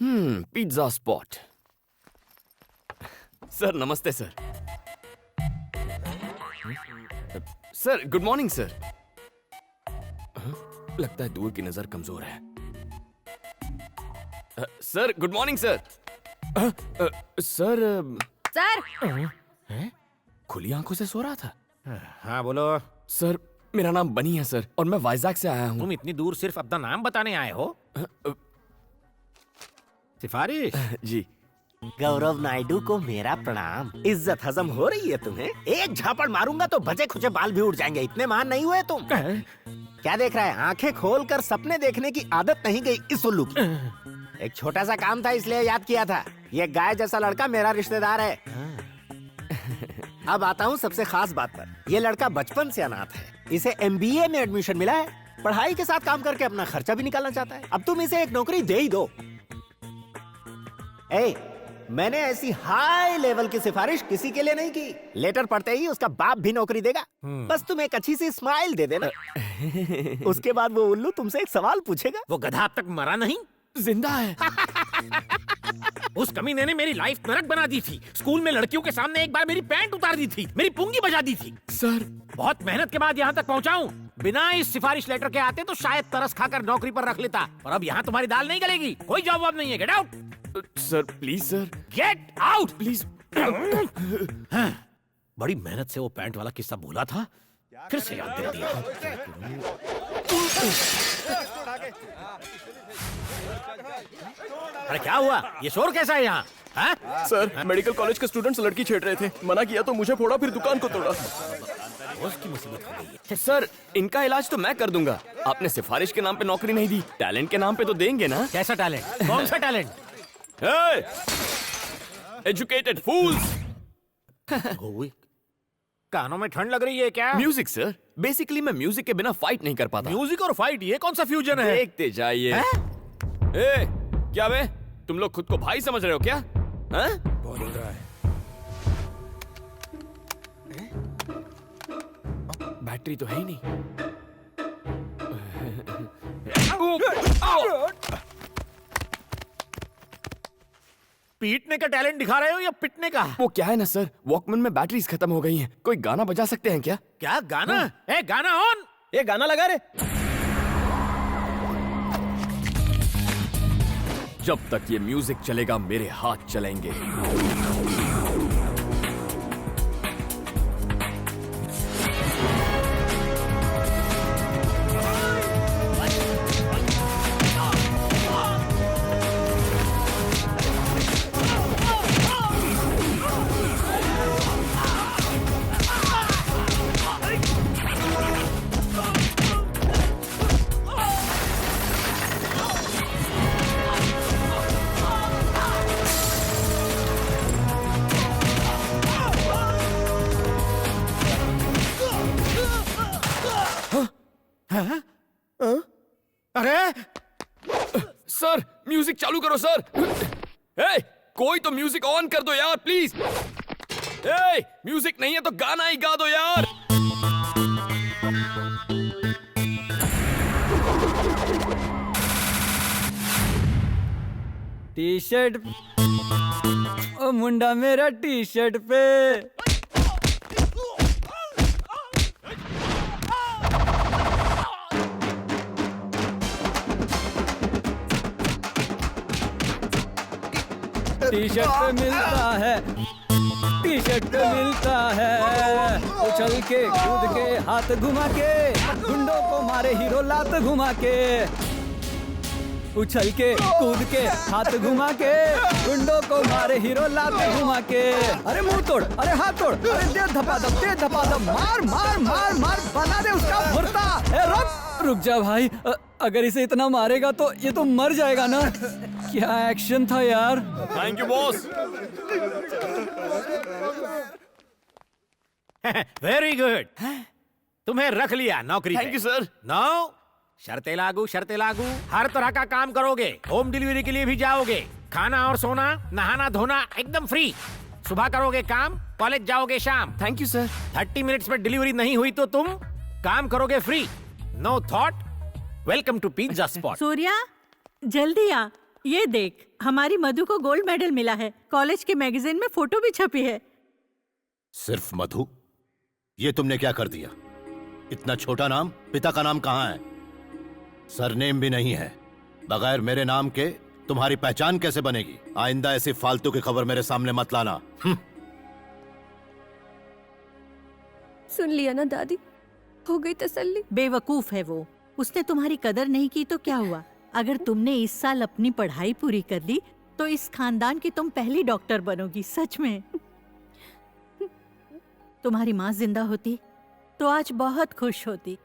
Pizza spot. Sir नमस्ते sir. Sir good morning sir. लगता है दूर की नजर कमजोर है। Sir good morning sir. Sir खुली आंखों से सो रहा था। हाँ बोलो। सर मेरा नाम बनी है सर, और मैं वाइजैक से आया हूँ। तुम इतनी दूर सिर्फ अपना नाम बताने आए हो? सिफारिश? जी। गौरव नायडू को मेरा प्रणाम। इज्जत हजम हो रही है तुम्हें? एक झापड़ मारूंगा तो बचे खुचे बाल भी उड़ जाएंगे। इतने महान नहीं हुए तुम। क्या देख रहा है? आंखें खोलकर सपने देखने की आदत नहीं गई इस उल्लू की। एक छोटा सा काम था इसलिए याद किया था। ये गाय जैसा लड़का मेरा रिश्तेदार है। अब आता हूँ सबसे खास बात पर। ये लड़का बचपन से अनाथ है। इसे MBA में एडमिशन मिला है। पढ़ाई के साथ काम करके अपना खर्चा भी निकालना चाहता है। अब तुम इसे एक नौकरी दे ही दो। मैंने ऐसी हाई लेवल की सिफारिश किसी के लिए नहीं की। लेटर पढ़ते ही उसका बाप भी नौकरी देगा। बस तुम एक अच्छी सी स्माइल दे देना। उसके बाद वो उल्लू तुमसे एक सवाल पूछेगा। वो गधा अब तक मरा नहीं? जिंदा है। उस कमीने ने मेरी लाइफ नरक बना दी थी। स्कूल में लड़कियों के सामने एक बार मेरी पैंट उतार दी थी, मेरी पुंगी बजा दी थी। सर बहुत मेहनत के बाद यहाँ तक पहुँचा हूँ। बिना इस सिफारिश लेटर के आते तो शायद तरस खाकर नौकरी पर रख लेता। और अब यहाँ तुम्हारी दाल नहीं गलेगी। कोई जवाब नहीं है। Get out sir please sir. Get out please. बड़ी मेहनत से वो पैंट वाला किस्सा भूला था, फिर से याद दिला दिया। अरे क्या हुआ? ये शोर कैसा है यहाँ? सर मेडिकल कॉलेज के स्टूडेंट्स लड़की छेड़ रहे थे। मना किया तो मुझे फोड़ा, फिर दुकान को तोड़ा। उसकी मुसीबत हो गई है। सर इनका इलाज तो मैं कर दूंगा। आपने सिफारिश के नाम पे नौकरी नहीं दी, टैलेंट के नाम पे तो देंगे ना? कैसा टैलेंट? कौन सा टैलेंट? एजुकेटेड फूल्स। कानों में ठंड लग रही है क्या? Music sir. बेसिकली मैं म्यूजिक के बिना फाइट नहीं कर पाता। म्यूजिक और फाइट, ये कौन सा फ्यूजन है? देखते जाइए। क्या बे, तुम लोग खुद को भाई समझ रहे हो क्या? बोल रहा है। बैटरी तो है ही नहीं। पीटने का टैलेंट दिखा रहे हो या पिटने का? वो क्या है ना सर, वॉकमैन में बैटरीज खत्म हो गई हैं। कोई गाना बजा सकते हैं क्या? क्या गाना? गाना ऑन। ये गाना लगा रे। जब तक ये म्यूजिक चलेगा मेरे हाथ चलेंगे। अरे सर म्यूजिक चालू करो सर। कोई तो म्यूजिक ऑन कर दो यार प्लीज। म्यूजिक नहीं है तो गाना ही गा दो यार। टी शर्ट ओ मुंडा मेरा टी शर्ट पे। टी शर्ट पे मिलता है, टी शर्ट पे मिलता है। उछल के कूद के हाथ घुमा के, गुंडों को मारे हीरो लात घुमा के। उछल के कूद के हाथ घुमा के, गुंडों को मारे हीरो लात घुमा के। अरे मुंह तोड़, अरे हाथ तोड़, अरे दे धपाधप, दे धपाधप, मार मार मार मार, बना दे उसका भुर्ता। रुक जा भाई, अगर इसे इतना मारेगा तो ये तो मर जाएगा ना। क्या एक्शन था यार। Thank you boss. Very good. तुम्हें रख लिया नौकरी पे। Thank you sir. नो, शर्तें लागू, शर्तें लागू। हर तरह का काम करोगे, होम डिलीवरी के लिए भी जाओगे, खाना और सोना, नहाना धोना एकदम फ्री। सुबह करोगे काम, कॉलेज जाओगे शाम। Thank you sir. 30 मिनट्स में डिलीवरी नहीं हुई तो तुम काम करोगे free. No thought. Welcome to pizza spot. Surya जल्दी आ, ये देख, हमारी मधु को गोल्ड मेडल मिला है। कॉलेज के मैगजीन में फोटो भी छपी है। सिर्फ मधु? ये तुमने क्या कर दिया? इतना छोटा नाम, पिता का नाम कहाँ है? सरनेम भी नहीं है। बगैर मेरे नाम के तुम्हारी पहचान कैसे बनेगी? आइंदा ऐसी फालतू की खबर मेरे सामने मत लाना। सुन लिया ना दादी, हो गई तसल्ली। बेवकूफ है वो, उसने तुम्हारी कदर नहीं की तो क्या हुआ? अगर तुमने इस साल अपनी पढ़ाई पूरी कर ली तो इस खानदान की तुम पहली डॉक्टर बनोगी, सच में। तुम्हारी माँ जिंदा होती तो आज बहुत खुश होती।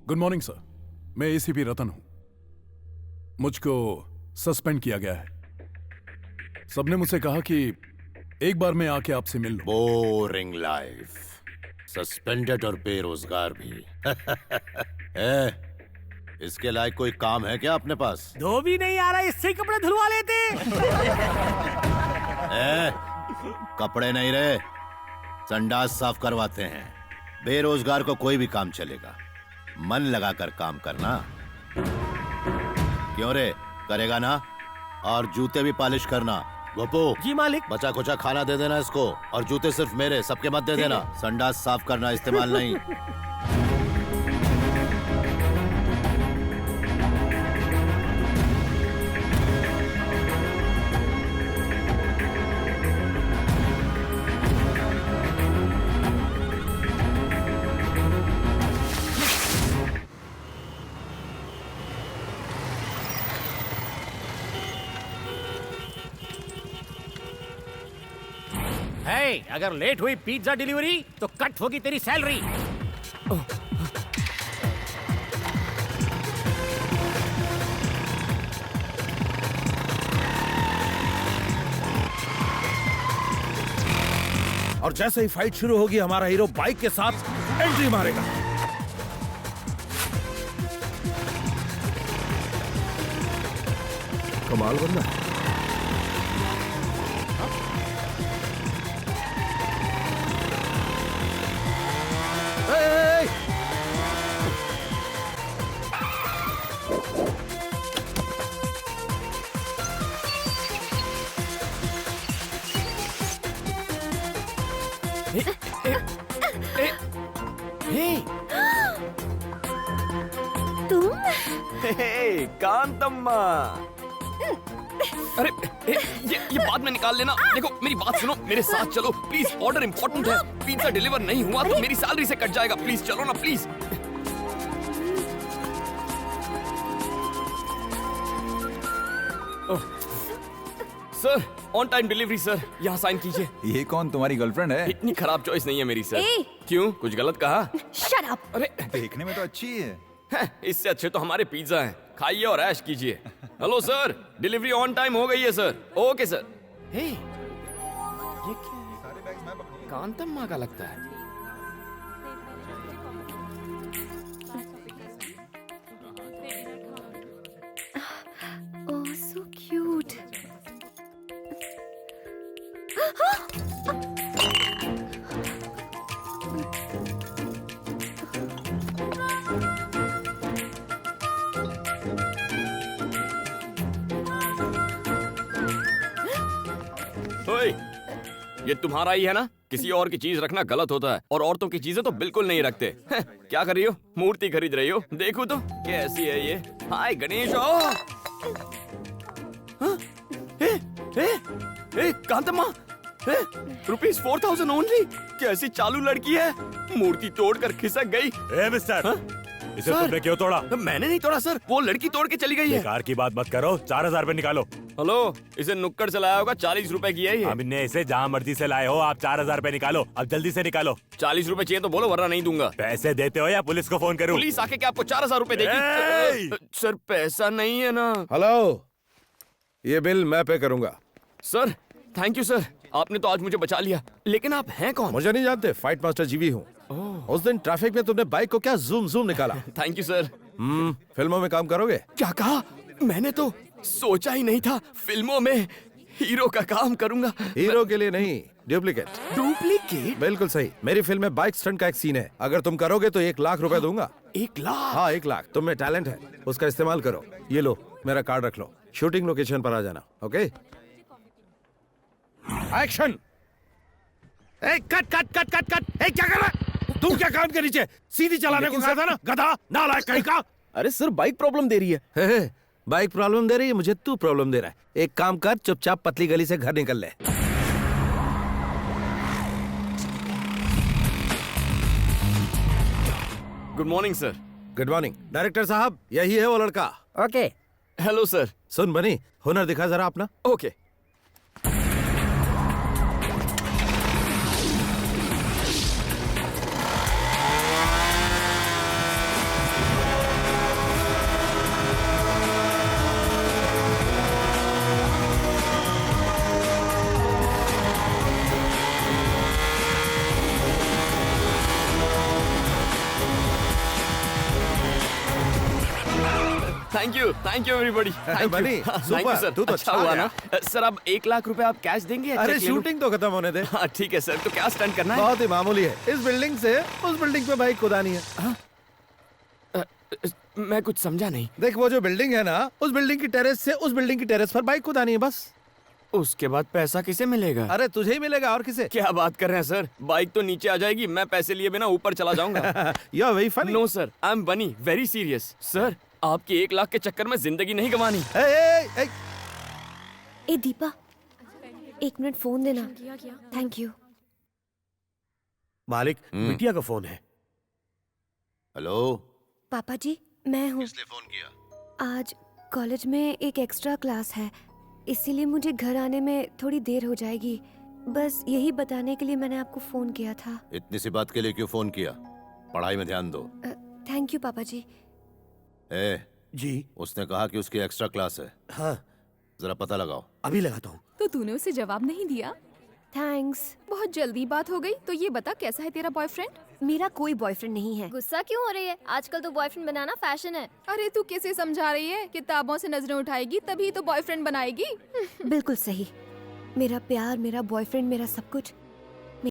गुड मॉर्निंग सर, मैं एसीपी रतन हूं। मुझको सस्पेंड किया गया है। सबने मुझसे कहा कि एक बार मैं आके आपसे मिल लूं। बोरिंग लाइफ, सस्पेंडेड और बेरोजगार भी। इसके लायक कोई काम है क्या अपने पास? धोबी नहीं आ रहा, इससे ही कपड़े धुलवा लेते। कपड़े नहीं रहे, संडास साफ करवाते हैं। बेरोजगार को कोई भी काम चलेगा, मन लगाकर काम करना। क्यों रे, करेगा ना? और जूते भी पॉलिश करना। गोपू जी मालिक। बचा कुचा खाना दे देना इसको, और जूते सिर्फ मेरे, सबके मत दे देना। संडास साफ करना, इस्तेमाल नहीं। अगर लेट हुई पिज्जा डिलीवरी तो कट होगी तेरी सैलरी। और जैसे ही फाइट शुरू होगी हमारा हीरो बाइक के साथ एंट्री मारेगा। कमाल बंदा है। तुम? कांतम्मा, अरे ये बाद में निकाल लेना। देखो मेरी बात सुनो, मेरे साथ चलो प्लीज। ऑर्डर इंपॉर्टेंट है, पिज्जा डिलीवर नहीं हुआ तो मेरी सैलरी से कट जाएगा। प्लीज चलो ना, please. Sir, on time delivery sir, यहाँ साइन कीजिए। ये कौन, तुम्हारी गर्लफ्रेंड है? इतनी खराब चॉइस नहीं है मेरी सर। ए! क्यों, कुछ गलत कहा? Shut up. अरे देखने में तो अच्छी है। इससे अच्छे तो हमारे पिज्जा हैं, खाइए और ऐश कीजिए। Hello sir, delivery on time हो गई है सर। Okay sir. हे, ये क्या है? कांतम्मा का लगता है। ओह सो क्यूट। ओए, ये तुम्हारा ही है ना? किसी और की चीज रखना गलत होता है, और औरतों की चीजें तो बिल्कुल नहीं रखते। क्या कर रही हो? मूर्ति खरीद रही हो? देखो तो कैसी है ये। हाय गणेश। कांतम्मा, ₹4000 ओनली। कैसी चालू लड़की है, मूर्ति तोड़कर खिसक गई। मिस्टर, इसे सर, तुमने क्यों तोड़ा? मैंने नहीं तोड़ा सर, वो लड़की तोड़ के चली गई है। बेकार की बात मत करो, 4000 रुपए निकालो। हेलो, इसे नुक्कड़ से लाया होगा, 40 रुपए की है ये। हमने इसे जहाँ मर्जी से लाए हो, आप 4000 रुपए निकालो। अब जल्दी से निकालो। 40 रुपए चाहिए तो बोलो, वरना नहीं दूंगा। पैसे देते हो या पुलिस को फोन करूं? पुलिस आके क्या आपको 4000 रुपए देगी? सर पैसा नहीं है ना। हेलो, ये बिल मैं पे करूंगा। सर थैंक यू सर, आपने तो आज मुझे बचा लिया। लेकिन आप हैं कौन? मुझे नहीं जानते, फाइट मास्टर जीवी हूँ। उस दिन ट्रैफिक में तुमने बाइक को क्या जूम जूम निकाला। Thank you sir. फिल्मों में काम करोगे? क्या कहा? मैंने तो सोचा ही नहीं था फिल्मों में हीरो का काम करूंगा। हीरो के लिए नहीं, डुप्लीकेट। डुप्लीकेट? बिल्कुल सही। मेरी फिल्म में बाइक स्टंट का एक सीन है, अगर तुम करोगे तो 1 लाख रुपए दूंगा। 1 लाख? हाँ 1 लाख। तुम में टैलेंट है, उसका इस्तेमाल करो। ये लो मेरा कार्ड रख लो, शूटिंग लोकेशन पर आ जाना। Okay, action. Cut cut cut cut cut. क्या कर रहा है तू? क्या कान के नीचे सीधी चलाने को कहा था ना, गधा नालायक कहीं का। अरे सर बाइक प्रॉब्लम दे रही है। बाइक प्रॉब्लम दे रही है, मुझे तू प्रॉब्लम दे रहा है। एक काम कर, चुपचाप पतली गली से घर निकल ले। Good morning sir. Good morning. Director साहब यही है वो लड़का। ओके। Hello sir. सुन बनी, हुनर दिखा जरा अपना। ओके। Thank you everybody. बनी, सुपर, सर। तू तो अच्छा छा हुआ गया। ना सर। अब 1 लाख रुपए आप कैश देंगे या अरे चेक ले लूं? शूटिंग तो खत्म होने दे। हाँ ठीक है सर। तो क्या स्टंट करना है? बहुत ही मामूली है, इस बिल्डिंग से उस बिल्डिंग पे बाइक कुदानी है। मैं कुछ समझा नहीं। देख वो जो बिल्डिंग है ना, उस बिल्डिंग की टेरेस से उस बिल्डिंग की टेरेस पर बाइक कुदानी है बस। उसके बाद पैसा किसे मिलेगा? अरे तुझे ही मिलेगा, और किसे? क्या बात कर रहे हैं सर? बाइक तो नीचे आ जाएगी, मैं पैसे लिए बिना ऊपर चला जाऊंगा। You are very funny. No sir, I am being very serious. Sir आपकी 1 लाख के चक्कर में जिंदगी नहीं गंवानी। ए दीपा, 1 मिनट फोन देना। Thank you. मालिक, बिटिया का फोन है। हेलो, पापा जी, मैं हूँ। किसने फोन किया? आज कॉलेज में एक एक्स्ट्रा क्लास है, इसीलिए मुझे घर आने में थोड़ी देर हो जाएगी। बस यही बताने के लिए मैंने आपको फोन किया था। इतनी सी बात के लिए क्यों फोन किया? पढ़ाई में ध्यान दो। थैंक यू पापा जी। जी उसने कहा कि उसकी एक्स्ट्रा क्लास है। हाँ, जरा पता लगाओ। अभी लगाता हूँ। तो तूने उसे जवाब नहीं दिया? थैंक्स। बहुत जल्दी बात हो गई। तो ये बता, कैसा है तेरा बॉयफ्रेंड? मेरा कोई बॉयफ्रेंड नहीं है। गुस्सा क्यों हो रही है? आजकल तो बॉयफ्रेंड बनाना फैशन है। अरे तू कैसे समझा रही है? किताबों से नजरें उठाएगी तभी तो बॉयफ्रेंड बनाएगी। बिल्कुल सही। मेरा प्यार, मेरा बॉयफ्रेंड, मेरा सब कुछ